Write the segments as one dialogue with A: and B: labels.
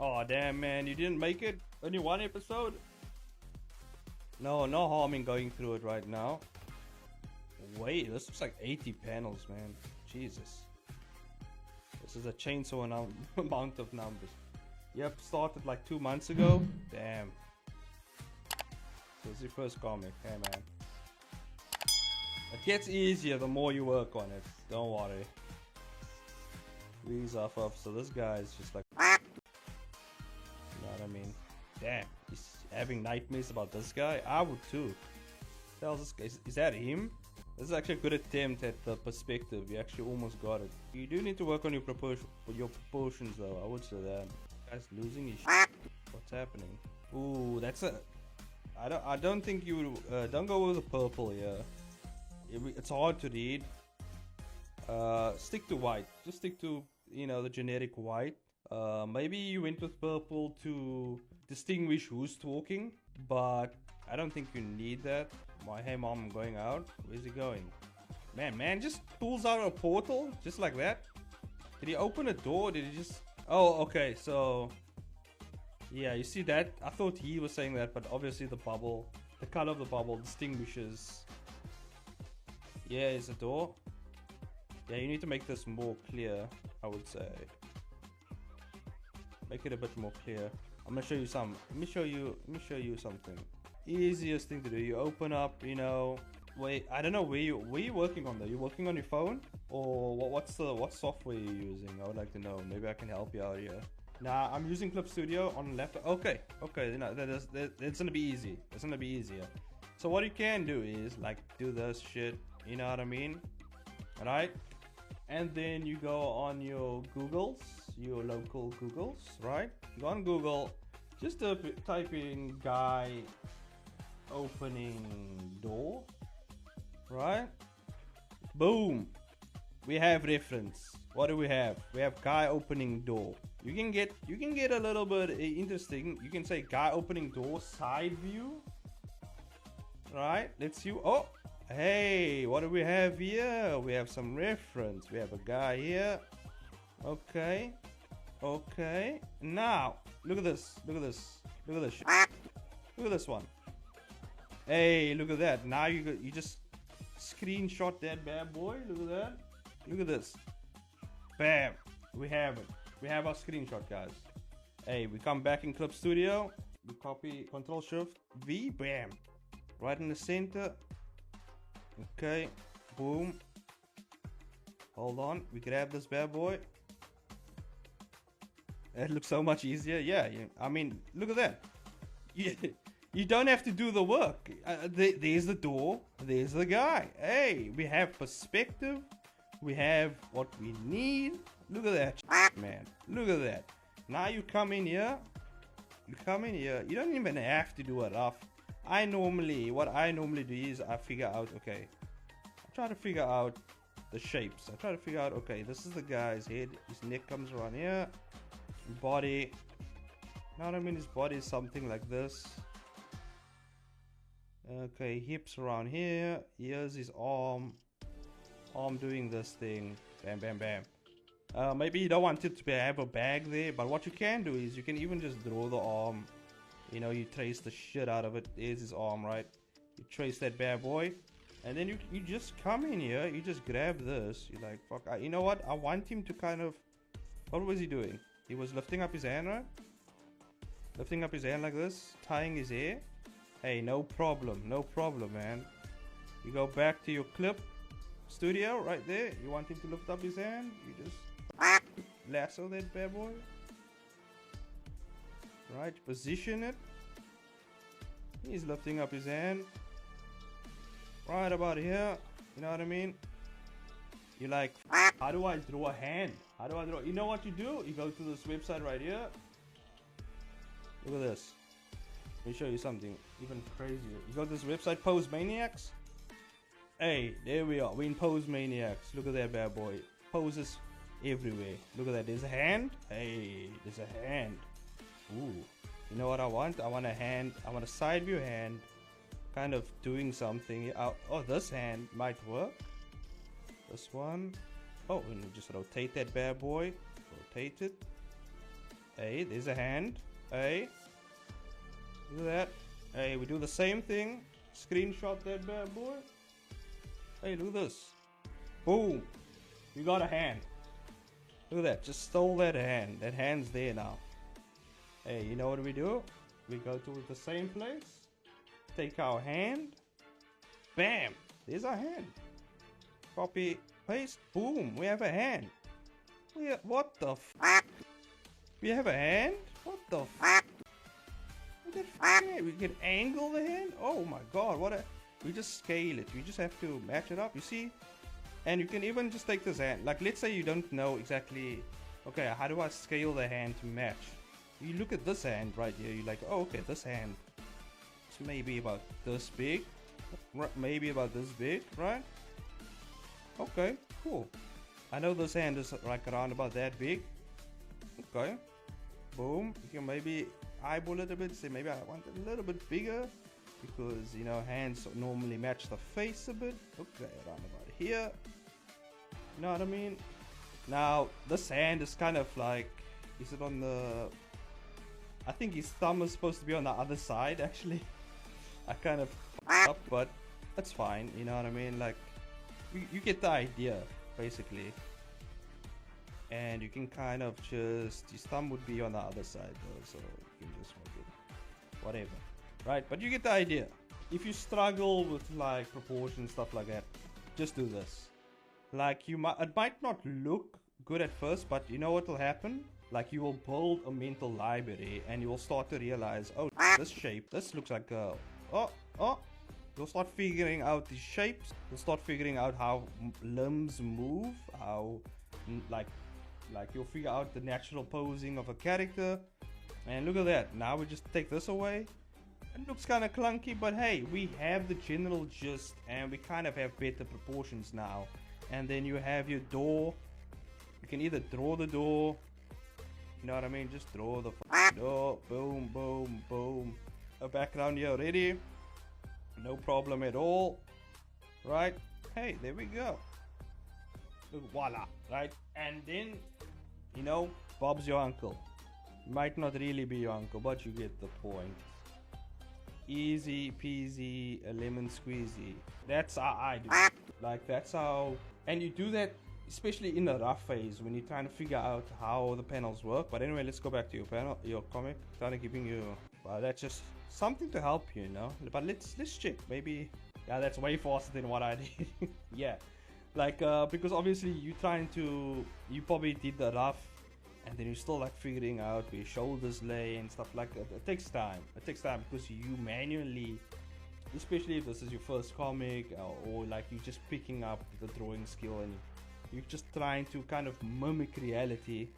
A: Oh damn, man, you didn't make it? Only one episode? No harm in going through it right now. Wait, this looks like 80 panels, man. Jesus. This is a chainsaw amount of numbers. Yep, started like 2 months ago. Damn. This is your first comic. Hey, man. It gets easier the more you work on it. Don't worry. Squeeze off. So this guy is just like... You know what I mean? Damn. He's having nightmares about this guy. I would too. What the hell is this guy? Is that him? This is actually a good attempt at the perspective. You actually almost got it. You do need to work on your proportions though. I would say that. Guy's losing his shit. What's happening? Ooh, that's a... I don't think you would... don't go with the purple here. It's hard to read. Stick to white. Just stick to, you know, the generic white. Maybe you went with purple to distinguish who's talking, but I don't think you need that. Hey mom, I'm going out. Where's he going? Man just pulls out a portal just like that. Did he open a door? Did he just... Oh, okay, so... Yeah, you see that? I thought he was saying that, but obviously the bubble, the color of the bubble distinguishes. Yeah, it's a door. Yeah, you need to make this more clear, I would say. Make it a bit more clear. I'm gonna show you some. Let me show you something. Easiest thing to do. You open up, you know. Wait, I don't know where you working on though. You working on your phone, or what software are you using? I would like to know. Maybe I can help you out here. Nah, I'm using Clip Studio on laptop. Okay, that's gonna be easy. It's gonna be easier. So what you can do is like do this shit. You know what I mean? Alright? And then you go on your Googles, your local Googles, right? You go on Google, just type in guy opening door, right? Boom! We have reference. What do we have? We have guy opening door. You can get a little bit interesting. You can say guy opening door side view, right? Let's see. Oh, hey, what do we have here? We have some reference. We have a guy here. Okay. Now look at this. Look at this. Look at this. Look at this one. Hey, look at that. Now you just screenshot that bad boy. Look at that. Look at this. Bam. We have it. We have our screenshot, guys. Hey, we come back in Clip Studio. We copy Control Shift V. Bam. Right in the center. Okay. Boom. Hold on. We grab this bad boy. It looks so much easier. Yeah. I mean, look at that. You don't have to do the work. There's the door. There's the guy. Hey, we have perspective. We have what we need. Look at that, man. Look at that. Now you come in here. You come in here. You don't even have to do it rough. What I normally do is I figure out, okay. I try to figure out the shapes. I try to figure out, okay, this is the guy's head. His neck comes around here. Body. You know what I mean? His body is something like this. Okay, hips around here. Here's his arm. Arm doing this thing. Bam, bam, bam. Maybe you don't want it to have a bag there, but what you can do is you can even just draw the arm. You know, you trace the shit out of it. There's his arm, right? You trace that bad boy, and then you just come in here. You just grab this. You're like, fuck. You know what? I want him to kind of. What was he doing? He was lifting up his hand, right? Lifting up his hand like this, tying his hair. Hey, no problem, man. You go back to your Clip Studio right there. You want him to lift up his hand. You just lasso that bad boy. Right, position it. He's lifting up his hand. Right about here. You know what I mean? You're like, how do I draw a hand? How do I draw? You know what you do? You go to this website right here. Look at this. Let me show you something even crazier. You go to this website, Pose Maniacs. Hey, there we are. We're in Pose Maniacs. Look at that bad boy. Poses everywhere. Look at that. There's a hand. Hey, there's a hand. Ooh. You know what I want? I want a hand. I want a side view hand. Kind of doing something. Oh, this hand might work. This one. Oh, and just rotate that bad boy. Rotate it. Hey, there's a hand. Hey. Look at that. Hey, we do the same thing. Screenshot that bad boy. Hey, look at this. Boom. You got a hand. Look at that. Just stole that hand. That hand's there now. Hey, you know what we do? We go to the same place. Take our hand. Bam. There's our hand. Copy. Paste. Boom. We have a hand. What the f***? We have a hand? What the f***? We can angle the hand? Oh my god, we just scale it. We just have to match it up, you see? And you can even just take this hand. Like, let's say you don't know exactly, okay, how do I scale the hand to match? You look at this hand right here, you're like, oh, okay, this hand is maybe about this big. Maybe about this big, right? Okay, cool. I know this hand is like around about that big. Okay. Boom. You can maybe eyeball it a bit, say maybe I want it a little bit bigger because, you know, hands normally match the face a bit. Okay, around about here. You know what I mean? Now, this hand is kind of like, is it on the, I think his thumb is supposed to be on the other side actually. I kind of up, but that's fine, you know what I mean? Like, you get the idea, basically. And you can kind of just, his thumb would be on the other side though, so you can just make it whatever, right? But you get the idea. If you struggle with like proportions, stuff like that, just do this. Like, it might not look good at first, but you know what will happen? Like, you will build a mental library and you will start to realize, oh, this shape, this looks like a, oh, you'll start figuring out these shapes. You'll start figuring out how limbs move, how like you'll figure out the natural posing of a character. And look at that. Now we just take this away. It looks kind of clunky, but hey, we have the general gist and we kind of have better proportions now. And then you have your door. You can either draw the door, you know what I mean? Just draw the door. Boom, boom, boom. A background here already. No problem at all. Right? Hey, there we go. Look, voila. Right? And then, you know, Bob's your uncle. Might not really be your uncle, but you get the point. Easy peasy, a lemon squeezy. That's how I do it. Like, that's how, and you do that especially in the rough phase when you're trying to figure out how the panels work. But anyway, let's go back to your panel, your comic. Kind of giving you, well, that's just something to help you, you know. But let's check. Maybe, yeah, that's way faster than what I did. Yeah, like because obviously you probably did the rough, and then you're still like figuring out where your shoulders lay and stuff like that. It takes time. It takes time because you manually, especially if this is your first comic, or like you're just picking up the drawing skill and you're just trying to kind of mimic reality.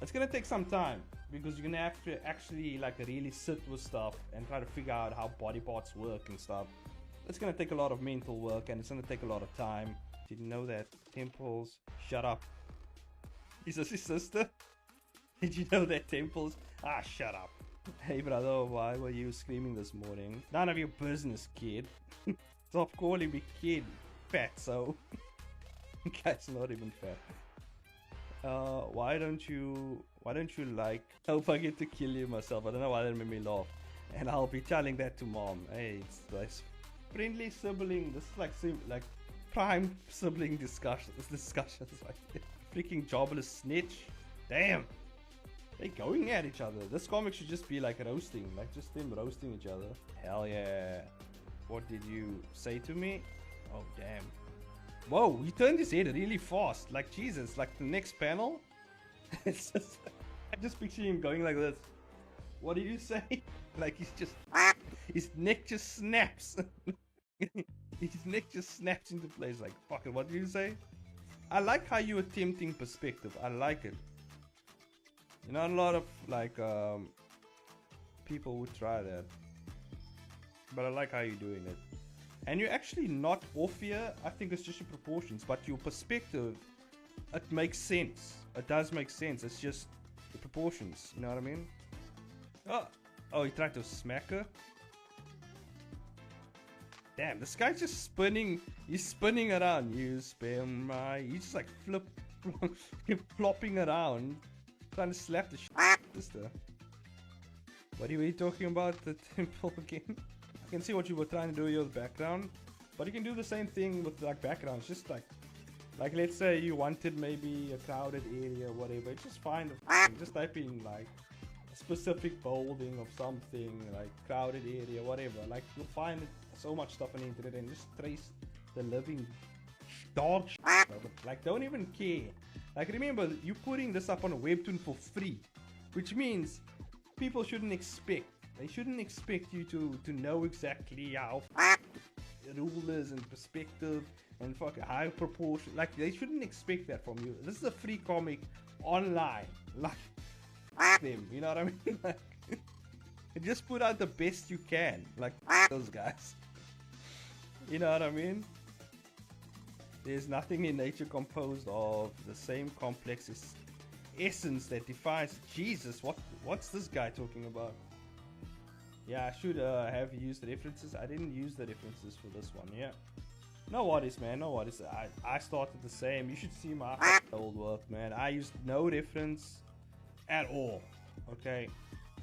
A: It's gonna take some time because you're gonna have to actually like really sit with stuff and try to figure out how body parts work and stuff. It's gonna take a lot of mental work and it's gonna take a lot of time. Did you know that temples? Shut up. Is this his sister? Did you know that temples? Ah, shut up. Hey brother, why were you screaming this morning? None of your business, kid. Stop calling me kid, fatso. Guy's not even fat. Why don't you like, hope I get to kill you myself. I don't know why that made me laugh. And I'll be telling that to mom. Hey, it's like friendly sibling. This is like prime sibling discussions like freaking jobless snitch. Damn, they going at each other. This comic should just be like roasting, like just them roasting each other. Hell yeah. What did you say to me? Oh damn. Whoa, he turned his head really fast. Like Jesus, like the next panel. It's just, I just picture him going like this. What did you say? Like he's just, his neck just snaps. His neck just snaps into place. Like, fucking, what did you say? I like how you're attempting perspective. I like it. You know, a lot of like people would try that, but I like how you're doing it. And you're actually not off here. I think it's just your proportions, but your perspective, it makes sense. It does make sense. It's just the proportions. You know what I mean? Oh, he tried to smack her. Damn, this guy's just spinning. He's spinning around. You spin my. He's just like flopping around, trying to slap the shit. sister. What are you talking about? The temple again? I can see what you were trying to do here with background, but you can do the same thing with like backgrounds. Just like let's say you wanted maybe a crowded area or whatever. Just find just type in like a specific building of something, like crowded area, whatever. Like you'll find so much stuff on the internet and just trace the living dog shit. Like don't even care. Like remember, you putting this up on a Webtoon for free, which means people shouldn't expect. They shouldn't expect you to know exactly how rulers and perspective and fucking high proportion. Like they shouldn't expect that from you. This is a free comic online. Like them, you know what I mean? Like, just put out the best you can. Like those guys. You know what I mean? There's nothing in nature composed of the same complex essence that defines Jesus. What's this guy talking about? Yeah, I should have used references. I didn't use the references for this one. Yeah. No worries, man. No worries. I started the same. You should see my old work, man. I used no reference at all. Okay.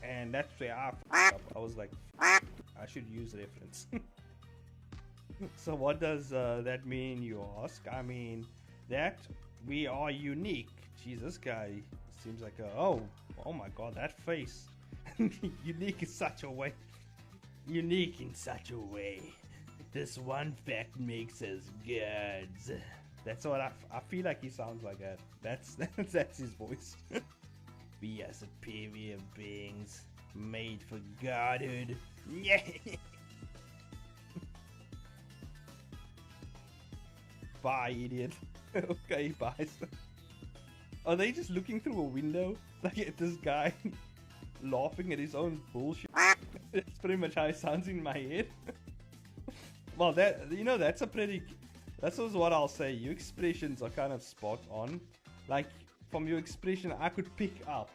A: And that's where I f***ed up. I was like, I should use reference. So what does that mean, you ask? I mean that we are unique. Jeez, this guy seems like a oh my god, that face. Unique in such a way. Unique in such a way. This one fact makes us gods. That's what I feel like he sounds like that. That's his voice. We are superior beings made for godhood. Yeah. Bye, idiot. Okay, bye. Are they just looking through a window? Like at this guy laughing at his own bullshit? That's pretty much how it sounds in my head. Well, that's also what I'll say. Your expressions are kind of spot on. Like from your expression, I could pick up.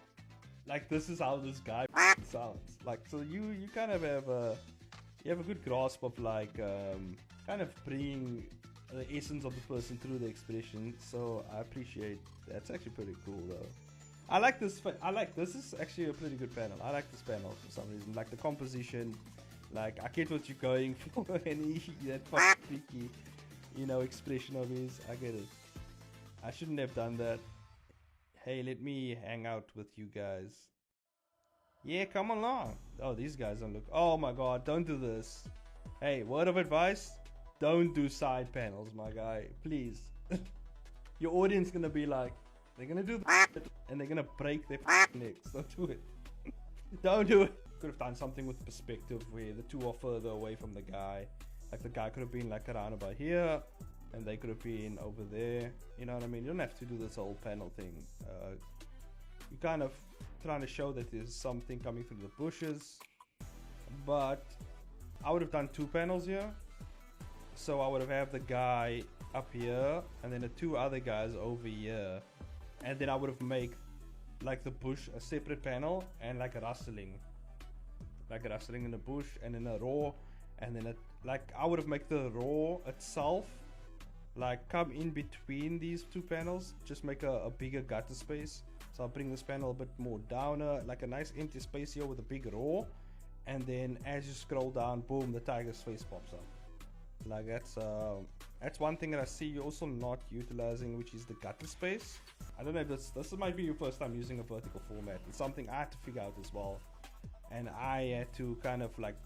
A: Like this is how this guy sounds. Like so, you kind of have a good grasp of like kind of bringing the essence of the person through the expression. So I appreciate that's actually pretty cool though. I like this is actually a pretty good panel. I like this panel for some reason. Like the composition, like I get what you're going for, and that fucking freaky, expression of his. I get it. I shouldn't have done that. Hey, let me hang out with you guys. Yeah, come along. Oh, these guys don't look. Oh my god, don't do this. Hey, word of advice: don't do side panels, my guy. Please. Your audience gonna be like, they're gonna do that and they're gonna break their necks. Don't do it. Don't do it. Could have done something with perspective where the two are further away from the guy. Like the guy could have been like around about here and they could have been over there. You know what I mean? You don't have to do this whole panel thing. You're kind of trying to show that there's something coming through the bushes. But I would have done two panels here. So I would have had the guy up here and then the two other guys over here. And then I would have made like the bush a separate panel and like a rustling. Like a rustling in the bush and then a roar. And then I would have made the roar itself like come in between these two panels. Just make a bigger gutter space. So I'll bring this panel a bit more down, like a nice empty space here with a big roar. And then as you scroll down, boom, the tiger's face pops up. Like that's one thing that I see you also not utilizing, which is the gutter space. I don't know if this might be your first time using a vertical format. It's something I had to figure out as well, and I had to kind of like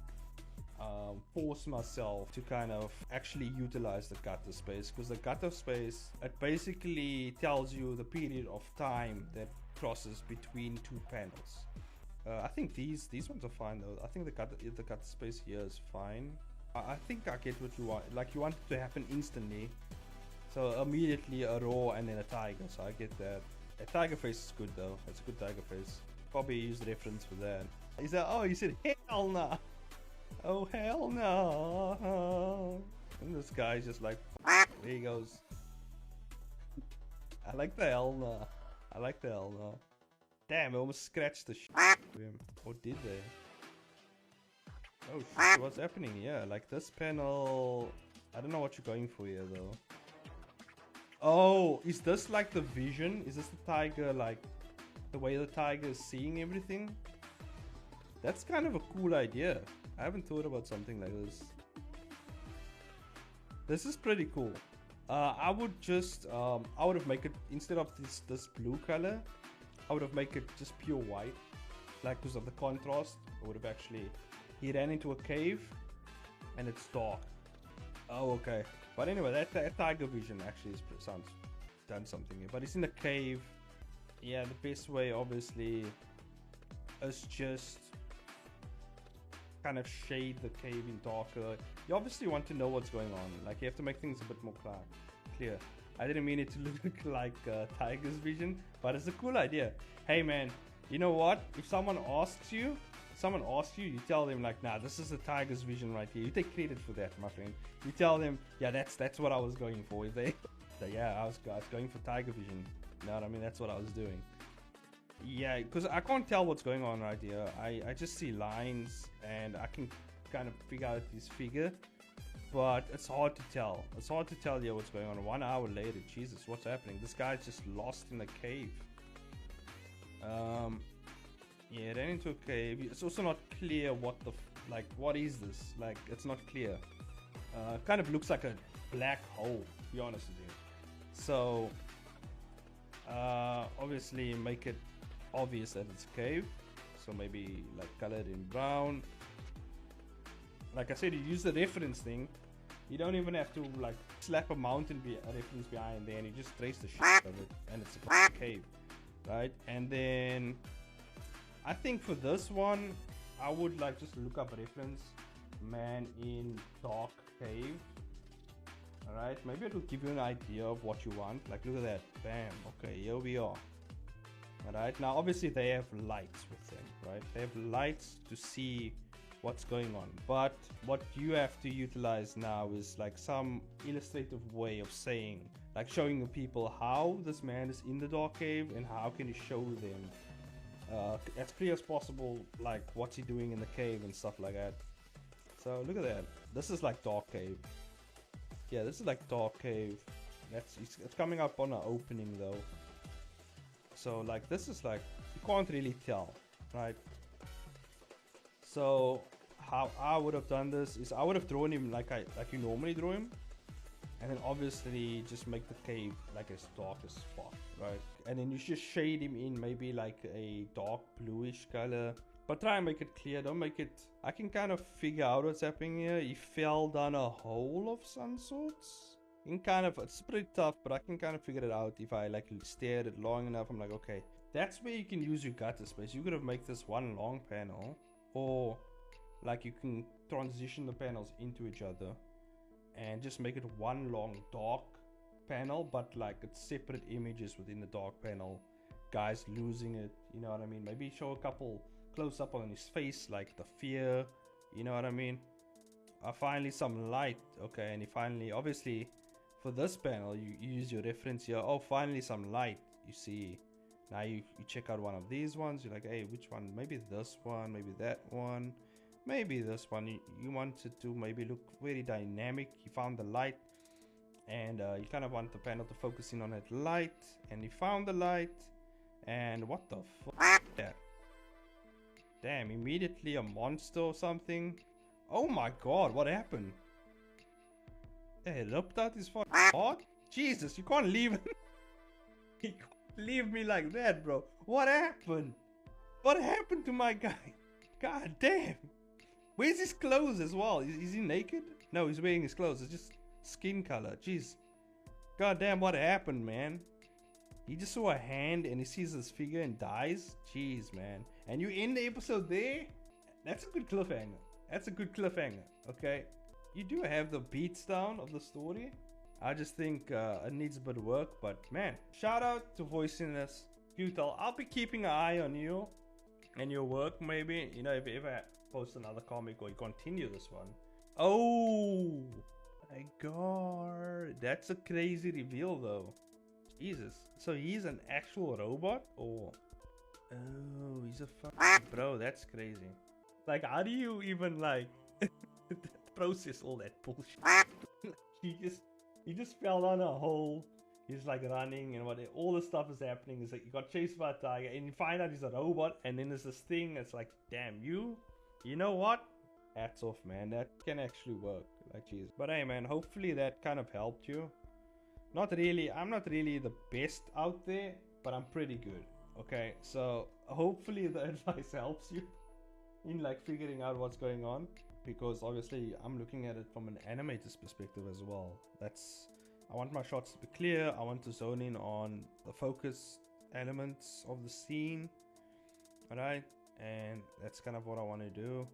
A: force myself to kind of actually utilize the gutter space, because the gutter space, it basically tells you the period of time that crosses between two panels. I think these ones are fine though. I think the gutter space here is fine. I think I get what you want. Like you want it to happen instantly. So immediately a roar and then a tiger. So I get that. A tiger face is good though. It's a good tiger face. Probably use the reference for that. He said, oh, you said hell no. Oh hell no. And this guy's just like, there he goes. I like the hell no. I like the hell no. Damn, I almost scratched the shit to him. Or did they? Oh shit, what's happening here? Like this panel, I don't know what you're going for here though. Oh, is this like the vision? Is this the tiger like the way the tiger is seeing everything. That's kind of a cool idea. I haven't thought about something like this. This is pretty cool. I would just, I would have made it, instead of this blue color, I would have made it just pure white. Like, because of the contrast, I would have actually, he ran into a cave, and it's dark. Oh, okay. But anyway, that tiger vision actually sounds done something here. But it's in a cave. Yeah, the best way, obviously, is just kind of shade the cave in darker. You obviously want to know what's going on. Like, you have to make things a bit more clear. I didn't mean it to look like tiger's vision, but it's a cool idea. Hey man, you know what? If someone asks you, you tell them like, nah, this is the tiger's vision right here. You take credit for that, my friend. You tell them, yeah, that's what I was going for. If they, yeah, I was going for tiger vision. You know what I mean? That's what I was doing. Yeah, because I can't tell what's going on right here. I just see lines and I can kind of figure out this figure, but it's hard to tell. It's hard to tell what's going on. 1 hour later, Jesus, what's happening? This guy's just lost in a cave. Yeah, ran into a cave. It's also not clear what the what is this? Like, it's not clear. Kind of looks like a black hole, to be honest with you. So obviously make it obvious that it's a cave. So maybe like colored in brown. Like I said, you use the reference thing. You don't even have to like slap a mountain a reference behind there, and you just trace the shit of it, and it's a cave, right? And then I think for this one, I would like just look up a reference, man in dark cave. All right, maybe it will give you an idea of what you want. Like, look at that, bam. Okay, here we are. All right, now obviously they have lights with them, right? They have lights to see what's going on, but what you have to utilize now is like some illustrative way of saying, like showing the people how this man is in the dark cave and how can you show them as clear as possible, like what's he doing in the cave and stuff like that. So look at that, this is like dark cave. Yeah, this is like dark cave. It's coming up on an opening though, so like this is like, you can't really tell, right? So how I would have done this is I would have drawn him like you normally draw him, and then obviously just make the cave like as dark as fuck, right? And then you just shade him in maybe like a dark bluish color, but try and make it clear. Don't make it, I can kind of figure out what's happening here. He fell down a hole of some sorts. It's pretty tough, but I can kind of figure it out if I like stare at it long enough. I'm like, okay, that's where you can use your gutter space. You could have make this one long panel, or like you can transition the panels into each other and just make it one long dark panel, but like it's separate images within the dark panel, guys losing it, you know what I mean? Maybe show a couple close up on his face, like the fear, you know what I mean? Finally some light. Okay, and he finally, obviously for this panel you use your reference here. Oh, finally some light. You see, now you check out one of these ones, you're like, hey, which one? Maybe this one, maybe that one, maybe this one. You want it to maybe look very dynamic. You found the light, and you kind of want the panel to focus in on that light, and you found the light, and what the fuck is that? Damn, immediately a monster or something. Oh my god, what happened? Hey, ripped out his fucking heart? Jesus, you can't leave him. You can't leave me like that, bro. What happened? What happened to my guy? God damn. Where's his clothes as well? Is he naked? No, he's wearing his clothes. It's just skin color. Jeez. God damn, what happened, man? He just saw a hand and he sees this figure and dies? Jeez, man. And you end the episode there? That's a good cliffhanger. That's a good cliffhanger, okay? You do have the beats down of the story. I just think it needs a bit of work, but man, shout out to Voiciness, Futile. I'll be keeping an eye on you and your work, maybe. You know, if you ever post another comic or you continue this one. Oh my god, that's a crazy reveal though. Jesus. So he's an actual robot, or oh, he's a fucking bro. That's crazy. Like, how do you even like process all that bullshit? he just fell down a hole. he's like running and what all the stuff is happening. Is like he got chased by a tiger and you find out he's a robot, and then there's this thing. It's like, damn, you know what? Hats off, man. That can actually work. Like, jeez. But hey, man, hopefully that kind of helped you. Not really. I'm not really the best out there, but I'm pretty good. Okay, so hopefully the advice helps you in like figuring out what's going on, because obviously I'm looking at it from an animator's perspective as well. I want my shots to be clear. I want to zone in on the focus elements of the scene. Alright, and that's kind of what I want to do.